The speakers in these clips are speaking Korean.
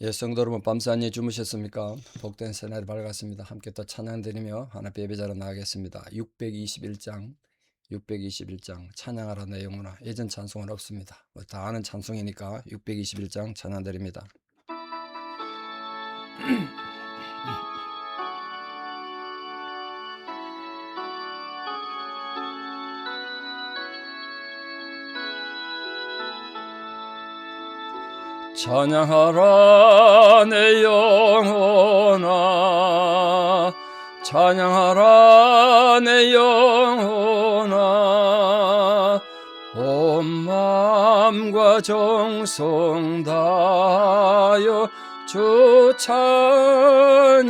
예, 성도 여러분, 밤새 안녕히 주무셨습니까? 복된 새날이 밝았습니다. 함께 또 찬양드리며 하나님 예배자로 나가겠습니다. 621장 찬양하라 내 영혼아. 예전 찬송은 없습니다. 뭐 다 아는 찬송이니까 621장 찬양드립니다. 찬양하라 내 영혼아, 찬양하라 내 영혼아, 온 마음과 정성 다하여 주 찬양하라.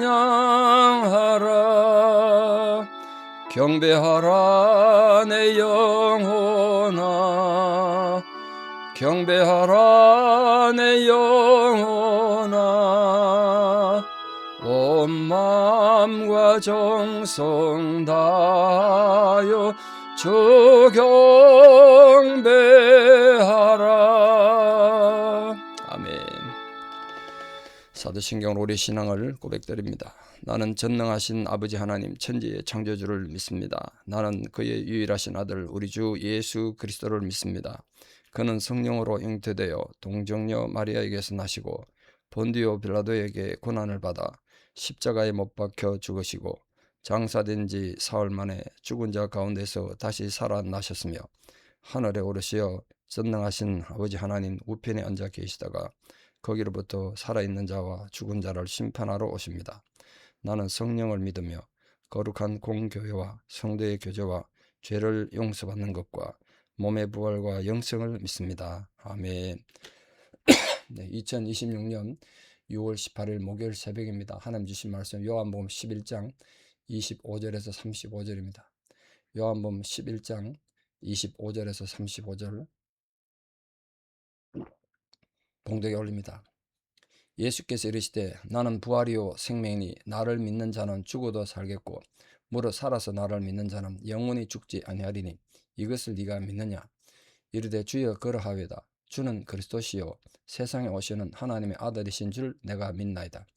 경배하라 내 영혼아, 경배하라 내 영혼아, 온 마음과 정성 다하여 주 경배하라. 아멘. 사도신경으로 우리 신앙을 고백드립니다. 나는 전능하신 아버지 하나님 천지의 창조주를 믿습니다. 나는 그의 유일하신 아들 우리 주 예수 그리스도를 믿습니다. 그는 성령으로 잉태되어 동정녀 마리아에게서 나시고 본디오 빌라도에게 고난을 받아 십자가에 못 박혀 죽으시고 장사된 지 사흘 만에 죽은 자 가운데서 다시 살아나셨으며 하늘에 오르시어 전능하신 아버지 하나님 우편에 앉아 계시다가 거기로부터 살아있는 자와 죽은 자를 심판하러 오십니다. 나는 성령을 믿으며 거룩한 공교회와 성도의 교제와 죄를 용서받는 것과 몸의 부활과 영생을 믿습니다. 아멘. 네, 2026년 6월 18일 목요일 새벽입니다. 하나님 주신 말씀 요한복음 11장 25절에서 35절입니다. 요한복음 11장 25절에서 35절 봉독에 올립니다. 예수께서 이르시되 나는 부활이요 생명이니 나를 믿는 자는 죽어도 살겠고 무릇 살아서 나를 믿는 자는 영원히 죽지 아니하리니 이것을 네가 믿느냐? 이르되 주여 그러하외다. 주는 그리스도시요 세상에 오시는 하나님의 아들이신 줄 내가 믿나이다.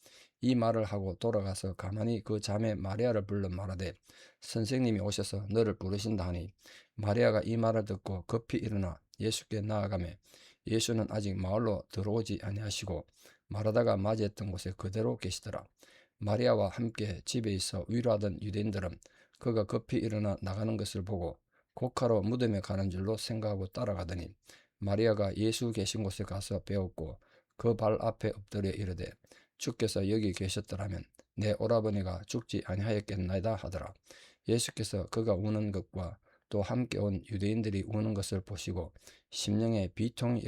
이 말을 하고 돌아가서 가만히 그 자매 마리아를 불러 말하되 선생님이 오셔서 너를 부르신다 하니 마리아가 이 말을 듣고 급히 일어나 예수께 나아가매 예수는 아직 마을로 들어오지 아니하시고 말하다가 맞이했던 곳에 그대로 계시더라. 마리아와 함께 집에 있어 위로하던 유대인들은 그가 급히 일어나 나가는 것을 보고 곡하러 무덤에 가는 줄로 생각하고 따라가더니 마리아가 예수 계신 곳에 가서 배웠고 그 발 앞에 엎드려 이르되 주께서 여기 계셨더라면 내 오라버니가 죽지 아니하였겠나이다 하더라. 예수께서 그가 우는 것과 또 함께 온 유대인들이 우는 것을 보시고 심령에 비통히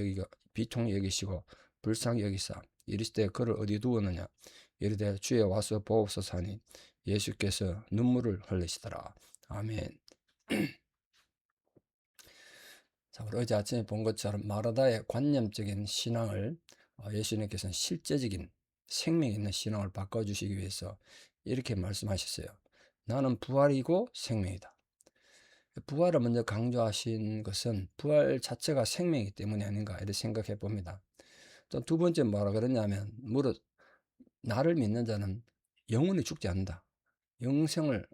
여기시고 불쌍히 여기사 이르시되 그를 어디 두었느냐? 이르되 주에 와서 보옵소서 하니 예수께서 눈물을 흘리시더라. 아멘. 자, 우리 어제 아침에 본 것처럼 마르다의 관념적인 신앙을 예수님께서는 실제적인 생명 있는 신앙을 바꿔주시기 위해서 이렇게 말씀하셨어요. 나는 부활이고 생명이다. 부활을 먼저 강조하신 것은 부활 자체가 생명이기 때문이 아닌가 이렇게 생각해 봅니다. 또 두 번째 뭐라 그러냐면 무릇 나를 믿는 자는 영원히 죽지 않는다. 영생을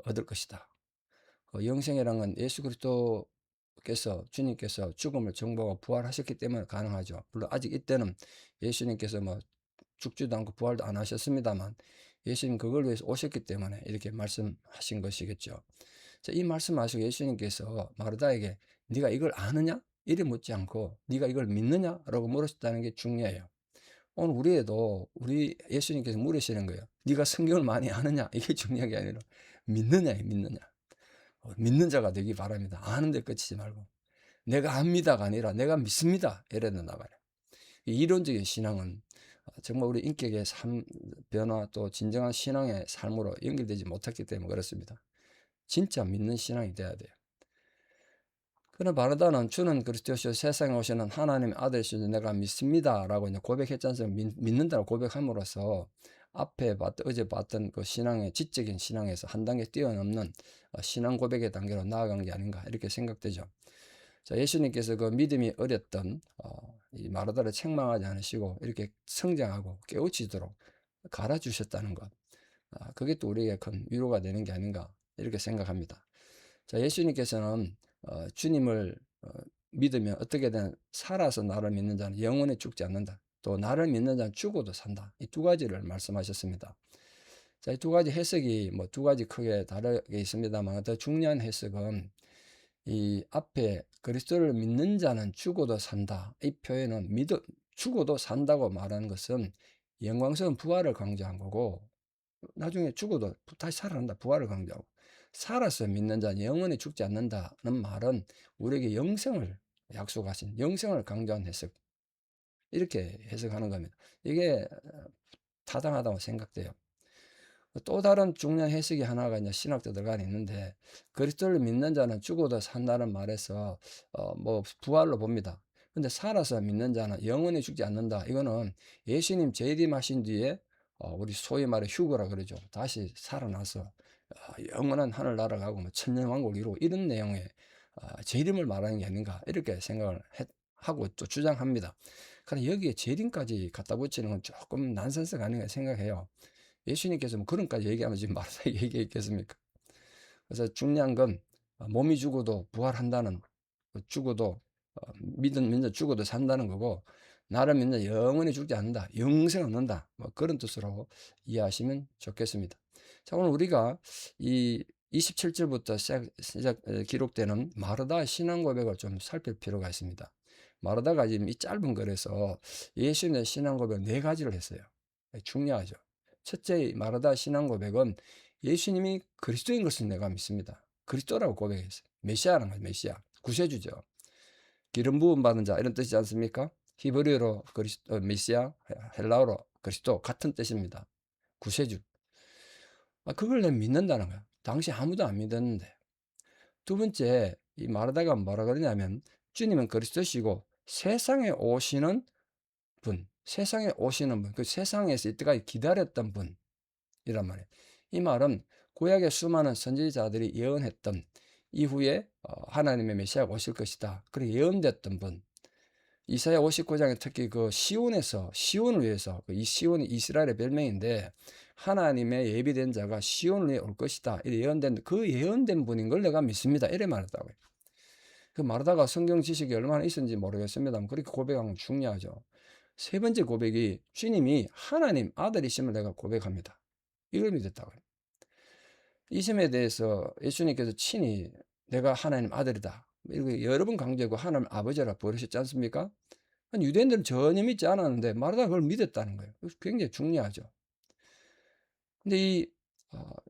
얻을 것이다. 그 영생이란 건 예수 그리스도께서 주님께서 죽음을 정복하고 부활하셨기 때문에 가능하죠. 물론 아직 이때는 예수님께서 뭐 죽지도 않고 부활도 안 하셨습니다만 예수님 그걸 위해서 오셨기 때문에 이렇게 말씀하신 것이겠죠. 자, 이 말씀하시고 예수님께서 마르다에게 네가 이걸 아느냐? 이래 묻지 않고 네가 이걸 믿느냐? 라고 물으셨다는 게 중요해요. 오늘 우리에도 우리 예수님께서 물으시는 거예요. 네가 성경을 많이 아느냐? 이게 중요한 게 아니라 믿느냐에 믿느냐. 믿는 자가 되기 바랍니다. 아는 데 끝이지 말고 내가 압니다가 아니라 내가 믿습니다. 이래야 된단 말이에요. 이론적인 신앙은 정말 우리 인격의 변화 또 진정한 신앙의 삶으로 연결되지 못했기 때문에 그렇습니다. 진짜 믿는 신앙이 돼야 돼요. 그러나 바르다는 주는 그리스도시요 세상에 오시는 하나님의 아들이시니 내가 믿습니다 라고 이제 고백했지 않습니까? 믿는다고 고백함으로써 어제 봤던 그 신앙의 지적인 신앙에서 한 단계 뛰어넘는 신앙 고백의 단계로 나아간 게 아닌가 이렇게 생각되죠. 자, 예수님께서 그 믿음이 어렸던 이 마르다를 책망하지 않으시고 이렇게 성장하고 깨우치도록 갈아주셨다는 것. 그게 또 우리에게 큰 위로가 되는 게 아닌가 이렇게 생각합니다. 자, 예수님께서는 주님을 믿으면 어떻게든 살아서 나를 믿는 자는 영원히 죽지 않는다. 또 나를 믿는 자는 죽어도 산다. 이 두 가지를 말씀하셨습니다. 자, 이 두 가지 해석이 뭐 두 가지 크게 다르게 있습니다만 더 중요한 해석은 이 앞에 그리스도를 믿는 자는 죽어도 산다. 이 표현은 죽어도 산다고 말하는 것은 영광스러운 부활을 강조한 거고 나중에 죽어도 다시 살아난다. 부활을 강조하고 살아서 믿는 자는 영원히 죽지 않는다는 말은 우리에게 영생을 약속하신 영생을 강조한 해석 이렇게 해석하는 겁니다. 이게 타당하다고 생각돼요. 또 다른 중요한 해석이 하나가 이제 신학자들 간에 있는데 그리스도를 믿는 자는 죽어도 산다는 말에서 뭐 부활로 봅니다. 근데 살아서 믿는 자는 영원히 죽지 않는다. 이거는 예수님 재림하신 뒤에 우리 소위 말해 휴거라 그러죠. 다시 살아나서 영원한 하늘 날아가고 뭐 천년왕국을 이루고 이런 내용의 재림을 말하는 게 아닌가 이렇게 생각을 하고 또 주장합니다. 그러나 여기에 재림까지 갖다 붙이는 건 조금 난센스가 아닌가 생각해요. 예수님께서 뭐 그런까지 얘기하면 지금 마르다에게 얘기했겠습니까? 그래서 중요한 건 몸이 죽어도 부활한다는 죽어도 믿는 죽어도 산다는 거고 나를 믿는 영원히 죽지 않는다. 영생 얻는다. 뭐 그런 뜻으로 이해하시면 좋겠습니다. 자, 오늘 우리가 이 27절부터 시작 기록되는 마르다의 신앙 고백을 좀 살필 필요가 있습니다. 마르다가 지금 이 짧은 글에서 예수님의 신앙 고백 4가지를 했어요. 중요하죠. 첫째 마르다 신앙 고백은 예수님이 그리스도인 것을 내가 믿습니다. 그리스도라고 고백했어요. 메시아라는 거예요. 메시아. 구세주죠. 기름 부음 받은 자 이런 뜻이지 않습니까? 히브리어로 메시아, 헬라어로 그리스도 같은 뜻입니다. 구세주. 그걸 내가 믿는다는 거야. 당시 아무도 안 믿었는데. 두 번째 이 마르다가 뭐라 그러냐면 주님은 그리스도시고 세상에 오시는 분, 세상에 오시는 분, 그 세상에서 이때까지 기다렸던 분이란 말이에요. 이 말은 구약의 수많은 선지자들이 예언했던 이후에 하나님의 메시아가 오실 것이다. 그렇게 예언됐던 분. 이사야 59장에 특히 그 시온을 위해서 이 시온이 이스라엘의 별명인데 하나님의 예비된 자가 시온을 위해 올 것이다. 이래 예언된 그 예언된 분인 걸 내가 믿습니다. 이래 말했다고요. 그 말하다가 성경 지식이 얼마나 있었는지 모르겠습니다만 그렇게 고백하는 건 중요하죠. 세 번째 고백이 주님이 하나님 아들이심을 내가 고백합니다. 이걸 믿었다고요. 이 점에 대해서 예수님께서 친히 내가 하나님 아들이다. 이렇게 여러 번 강조하고 하나님 아버지라 부르셨지 않습니까? 유대인들은 전혀 믿지 않았는데 마르다가 그걸 믿었다는 거예요. 굉장히 중요하죠. 근데 이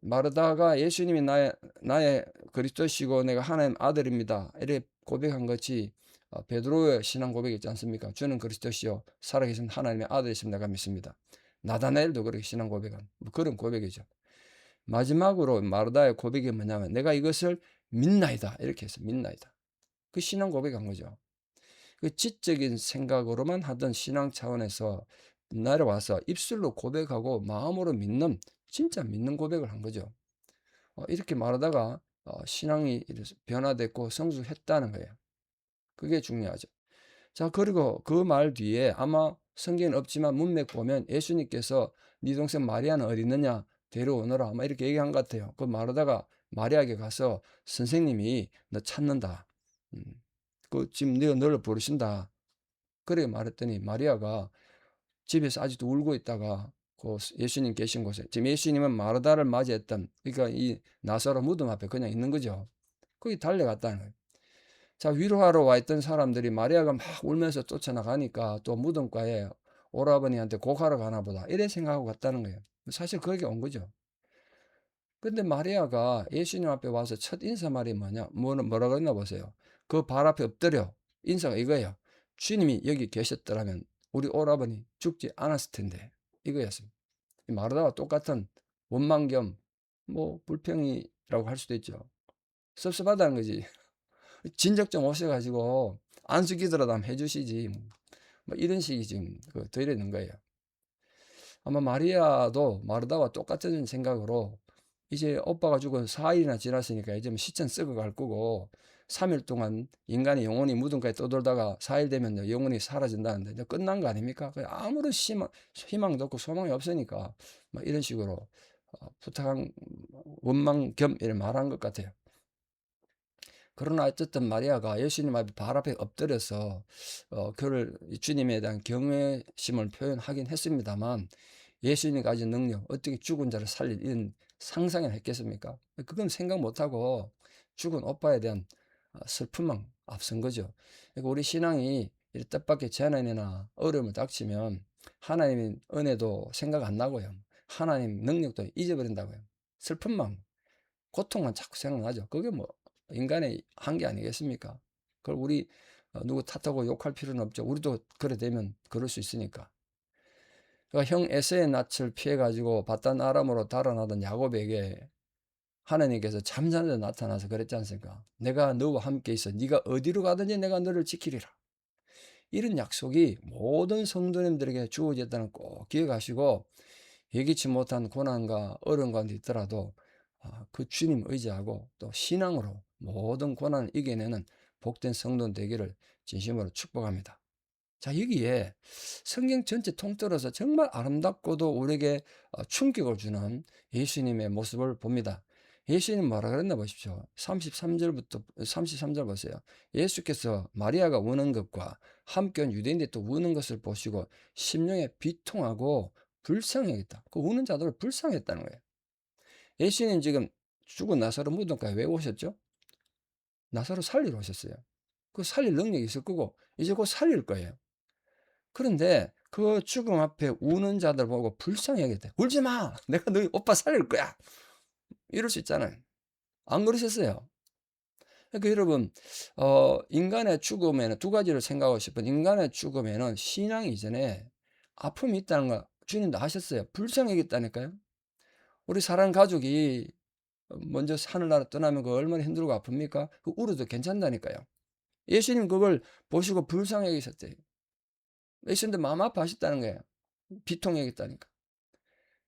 마르다가 예수님이 나의 그리스도시고 내가 하나님 아들입니다. 이렇게 고백한 것이 베드로의 신앙 고백이 있지 않습니까? 주는 그리스도시요 살아계신 하나님의 아들이심 내가 믿습니다. 나다나엘도 그렇게 신앙 고백한 뭐 그런 고백이죠. 마지막으로 마르다의 고백이 뭐냐면 내가 이것을 믿나이다 이렇게 해서 믿나이다. 그 신앙 고백한 거죠. 그 지적인 생각으로만 하던 신앙 차원에서 내려와서 입술로 고백하고 마음으로 믿는 진짜 믿는 고백을 한 거죠. 이렇게 말하다가 신앙이 변화됐고 성숙했다는 거예요. 그게 중요하죠. 자, 그리고 그 말 뒤에 아마 성경은 없지만 문맥 보면 예수님께서 네 동생 마리아는 어디 있느냐 데려오너라 아마 이렇게 얘기한 것 같아요. 그 말하다가 마리아에게 가서 선생님이 너 찾는다. 그 지금 너를 부르신다. 그래 말했더니 마리아가 집에서 아직도 울고 있다가 그 예수님 계신 곳에 지금 예수님은 마르다를 맞이했던 그러니까 이 나사로 무덤 앞에 그냥 있는 거죠. 거기 달려갔다는 거예요. 자, 위로하러 와 있던 사람들이 마리아가 막 울면서 쫓아나가니까 또 무덤가에 오라버니한테 곡하러 가나 보다 이래 생각하고 갔다는 거예요. 사실 거기 온 거죠. 근데 마리아가 예수님 앞에 와서 첫 인사말이 뭐라 그랬나 보세요. 그 발 앞에 엎드려 인사가 이거예요. 주님이 여기 계셨더라면 우리 오라버니 죽지 않았을 텐데 이거였습니다. 마르다와 똑같은 원망 겸 뭐 불평이라고 할 수도 있죠. 섭섭하다는 거지. 진작 좀 오셔가지고 안수기도라도 한번 해주시지. 뭐 이런 식이 지금 더 이러는 거예요. 아마 마리아도 마르다와 똑같은 생각으로 이제 오빠가 죽은 4일이나 지났으니까 이제 뭐 시천 썩어갈 거고 3일 동안 인간의 영혼이 무덤까지 떠돌다가 4일 되면 영혼이 사라진다는데 이제 끝난 거 아닙니까? 아무런 희망도 없고 소망이 없으니까 막 이런 식으로 부탁한 원망 겸 이렇게 말한 것 같아요. 그러나 어쨌든 마리아가 예수님 앞에 발 앞에 엎드려서 그를 주님에 대한 경외심을 표현하긴 했습니다만, 예수님이 가진 능력, 어떻게 죽은 자를 살릴 이런 상상을 했겠습니까? 그건 생각 못하고 죽은 오빠에 대한 슬픔만 앞선 거죠. 그러니까 우리 신앙이 이 뜻밖의 재난이나 어려움을 닥치면 하나님의 은혜도 생각 안 나고요. 하나님 능력도 잊어버린다고요. 슬픔만, 고통만 자꾸 생각나죠. 그게 뭐 인간의 한계 아니겠습니까? 그걸 우리 누구 탓하고 욕할 필요는 없죠. 우리도 그래 되면 그럴 수 있으니까. 그러니까 형 에서의 낯을 피해가지고 바단 아람으로 달아나던 야곱에게 하나님께서 잠자는 데 나타나서 그랬지 않습니까? 내가 너와 함께 있어. 네가 어디로 가든지 내가 너를 지키리라. 이런 약속이 모든 성도님들에게 주어졌다는 꼭 기억하시고, 예기치 못한 고난과 어려움 가운데 있더라도 그 주님 의지하고 또 신앙으로 모든 고난을 이겨내는 복된 성도 되기를 진심으로 축복합니다. 자, 여기에 성경 전체 통틀어서 정말 아름답고도 우리에게 충격을 주는 예수님의 모습을 봅니다. 예수님 뭐라 그랬나 보십시오. 33절 보세요. 예수께서 마리아가 우는 것과 함께 온 유대인들이 또 우는 것을 보시고 심령에 비통하고 불쌍했다. 그 우는 자들을 불쌍했다는 거예요. 예수님 지금 죽은 나사로 무덤까지 왜 오셨죠? 나사로 살리러 오셨어요. 그 살릴 능력이 있을 거고 이제 곧 살릴 거예요. 그런데 그 죽음 앞에 우는 자들 보고 불쌍해야겠다. 울지 마. 내가 너희 오빠 살릴 거야. 이럴 수 있잖아요. 안 그러셨어요. 그러니까 여러분, 인간의 죽음에는 두 가지를 생각하고 싶은, 인간의 죽음에는 신앙 이전에 아픔이 있다는 거 주님도 아셨어요. 불쌍해야겠다니까요. 우리 사랑 가족이 먼저 하늘나라 떠나면 그 얼마나 힘들고 아픕니까? 그 울어도 괜찮다니까요. 예수님 그걸 보시고 불쌍해 계셨대요. 예수님도 마음 아파하셨다는 거예요. 비통해 겠다니까.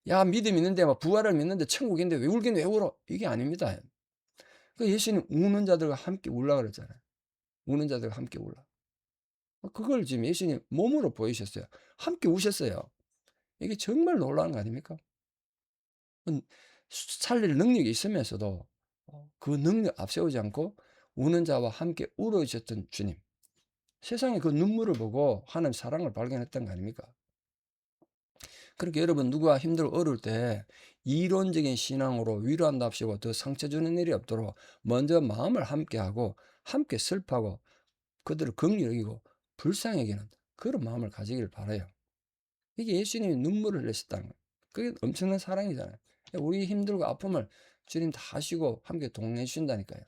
야, 믿음 있는데, 막 부활을 믿는데 천국인데 왜 울긴 왜 울어? 이게 아닙니다. 그 예수님 우는 자들과 함께 울라 그랬잖아요. 우는 자들과 함께 울라. 그걸 지금 예수님 몸으로 보이셨어요. 함께 우셨어요. 이게 정말 놀라운 거 아닙니까? 살릴 능력이 있으면서도 그 능력 앞세우지 않고 우는 자와 함께 울어주셨던 주님. 세상에 그 눈물을 보고 하나님 사랑을 발견했던 거 아닙니까? 그렇게 여러분 누가 힘들고 어려울 때 이론적인 신앙으로 위로한답시고 더 상처 주는 일이 없도록 먼저 마음을 함께하고 함께 슬퍼하고 그들을 긍휼히 여기고 불쌍히 여기는 그런 마음을 가지기를 바라요. 이게 예수님이 눈물을 흘리셨다는 거예요. 그게 엄청난 사랑이잖아요. 우리 힘들고 아픔을 주님 다 하시고 함께 동행해 주신다니까요.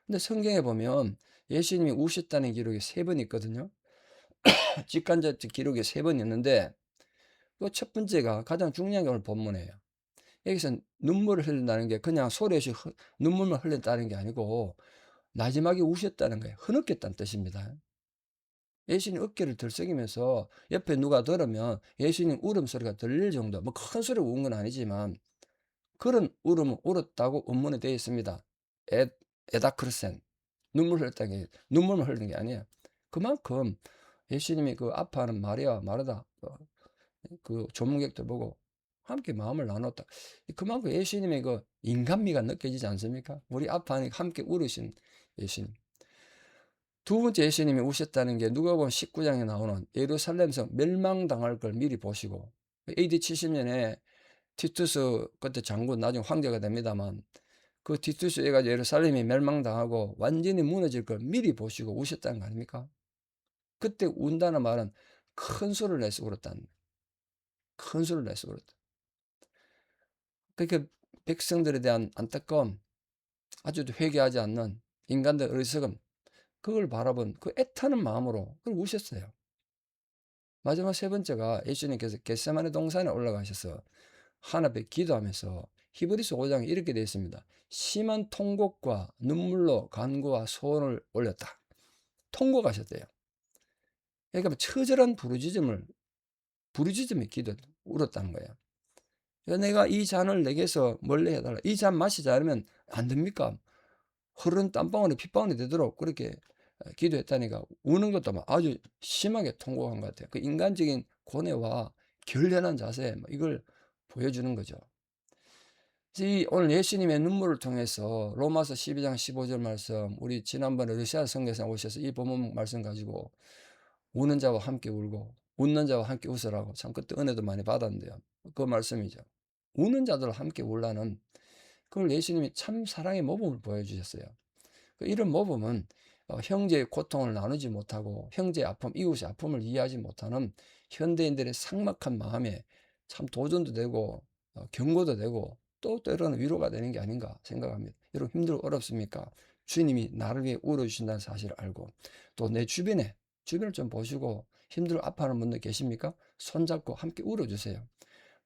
근데 성경에 보면 예수님이 우셨다는 기록이 3번 있거든요. 직간접 기록이 3번 있는데 그 첫 번째가 가장 중요한 게 오늘 본문이에요. 여기서 눈물을 흘린다는 게 그냥 소리 없이 눈물만 흘렸다는 게 아니고 마지막에 우셨다는 거예요. 흐느꼈다는 뜻입니다. 예수님 어깨를 들썩이면서 옆에 누가 들으면 예수님 울음소리가 들릴 정도, 뭐 큰 소리로 운 건 아니지만 그런 울음을 울었다고 원문에 되어 있습니다. 에다크르센. 눈물 흘렸다는 게 눈물만 흘리는 게 아니에요. 그만큼 예수님이 그 아파하는 마리아, 마르다 그 조문객들 보고 함께 마음을 나눴다. 그만큼 예수님의 그 인간미가 느껴지지 않습니까? 우리 아파하니 함께 울으신 예수님. 두 번째 예수님이 우셨다는 게 누가복음 19장에 나오는 예루살렘성 멸망당할 걸 미리 보시고 AD 70년에 티투스 그때 장군 나중에 황제가 됩니다만 그 티투스 해가지고 예루살렘이 멸망당하고 완전히 무너질 걸 미리 보시고 우셨다는 거 아닙니까? 그때 운다는 말은 큰 소리를 내서 울었다는 큰 소리를 내서 울었다. 그러니까 백성들에 대한 안타까움, 아주도 회개하지 않는 인간들 어리석음, 그걸 바라본 그 애타는 마음으로 그걸 우셨어요. 마지막 세 번째가 예수님께서 겟세마네 동산에 올라가셔서 하나님 앞에 기도하면서 히브리서 5장에 이렇게 되어 있습니다. 심한 통곡과 눈물로 간구와 소원을 올렸다. 통곡하셨대요. 그러니까 처절한 부르짖음의 기도를 울었다는 거예요. 그러니까 내가 이 잔을 내게서 멀리 해달라. 이 잔 마시지 않으면 안 됩니까? 흐르는 땀방울이 핏방울이 되도록 그렇게 기도했다니까 우는 것도 막 아주 심하게 통곡한 것 같아요. 그 인간적인 고뇌와 결연한 자세 이걸 보여주는 거죠. 이 오늘 예수님의 눈물을 통해서 로마서 12장 15절 말씀 우리 지난번에 러시아 성교사 오셔서 이 본문 말씀 가지고 우는 자와 함께 울고 웃는 자와 함께 웃으라고 참 그때 은혜도 많이 받았는데요. 그 말씀이죠. 우는 자들과 함께 울라는 그걸 예수님이 참 사랑의 모범을 보여주셨어요. 이런 모범은 형제의 고통을 나누지 못하고 형제의 아픔, 이웃의 아픔을 이해하지 못하는 현대인들의 삭막한 마음에 참 도전도 되고 경고도 되고 또 때로는 위로가 되는 게 아닌가 생각합니다. 여러분 힘들고 어렵습니까? 주님이 나를 위해 울어주신다는 사실을 알고 또 내 주변을 좀 보시고 힘들고 아파하는 분들 계십니까? 손잡고 함께 울어주세요.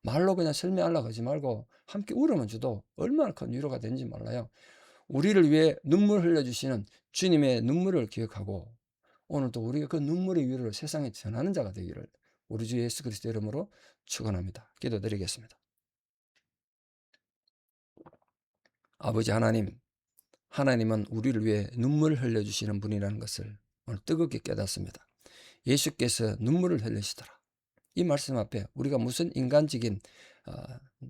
말로 그냥 설명하려고 하지 말고 함께 울으면 줘도 얼마나 큰 위로가 되는지 몰라요. 우리를 위해 눈물 흘려주시는 주님의 눈물을 기억하고 오늘도 우리가 그 눈물의 위로를 세상에 전하는 자가 되기를 우리 주 예수 그리스도 이름으로 축원합니다. 기도드리겠습니다. 아버지 하나님, 하나님은 우리를 위해 눈물을 흘려주시는 분이라는 것을 오늘 뜨겁게 깨닫습니다. 예수께서 눈물을 흘리시더라. 이 말씀 앞에 우리가 무슨 인간적인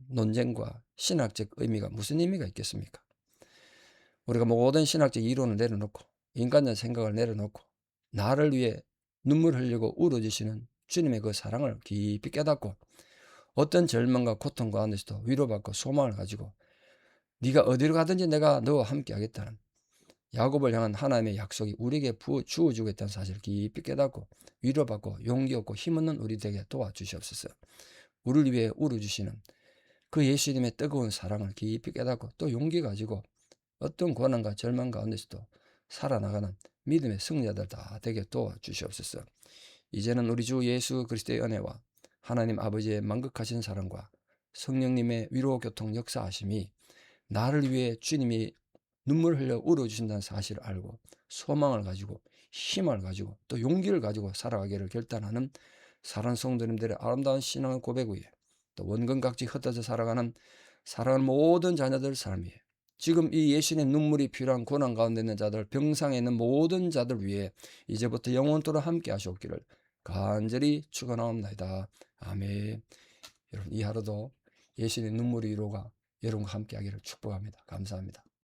논쟁과 신학적 의미가 무슨 의미가 있겠습니까? 우리가 모든 신학적 이론을 내려놓고 인간적 생각을 내려놓고 나를 위해 눈물 흘리고 울어주시는 주님의 그 사랑을 깊이 깨닫고 어떤 절망과 고통 가운데서도 위로받고 소망을 가지고 네가 어디로 가든지 내가 너와 함께 하겠다는 야곱을 향한 하나님의 약속이 우리에게 주어주겠다는 사실을 깊이 깨닫고 위로받고 용기 얻고 힘없는 우리 되게 도와주시옵소서. 우리를 위해 울어주시는 그 예수님의 뜨거운 사랑을 깊이 깨닫고 또 용기 가지고 어떤 고난과 절망 가운데서도 살아나가는 믿음의 승리자들 다 되게 도와주시옵소서. 이제는 우리 주 예수 그리스도의 은혜와 하나님 아버지의 만극하신 사랑과 성령님의 위로 교통 역사하심이 나를 위해 주님이 눈물 흘려 울어주신다는 사실을 알고 소망을 가지고 힘을 가지고 또 용기를 가지고 살아가기를 결단하는 사랑하는 성도님들의 아름다운 신앙의 고백 위에 또 원근각지 흩어져 살아가는 사랑하는 모든 자녀들 삶 위에 지금 이 예수님의 눈물이 필요한 고난 가운데 있는 자들, 병상에 있는 모든 자들 위해 이제부터 영원토록 함께 하시옵기를 간절히 축원하옵나이다. 아멘. 여러분 이 하루도 예수님의 눈물의 위로가 여러분과 함께 하기를 축복합니다. 감사합니다.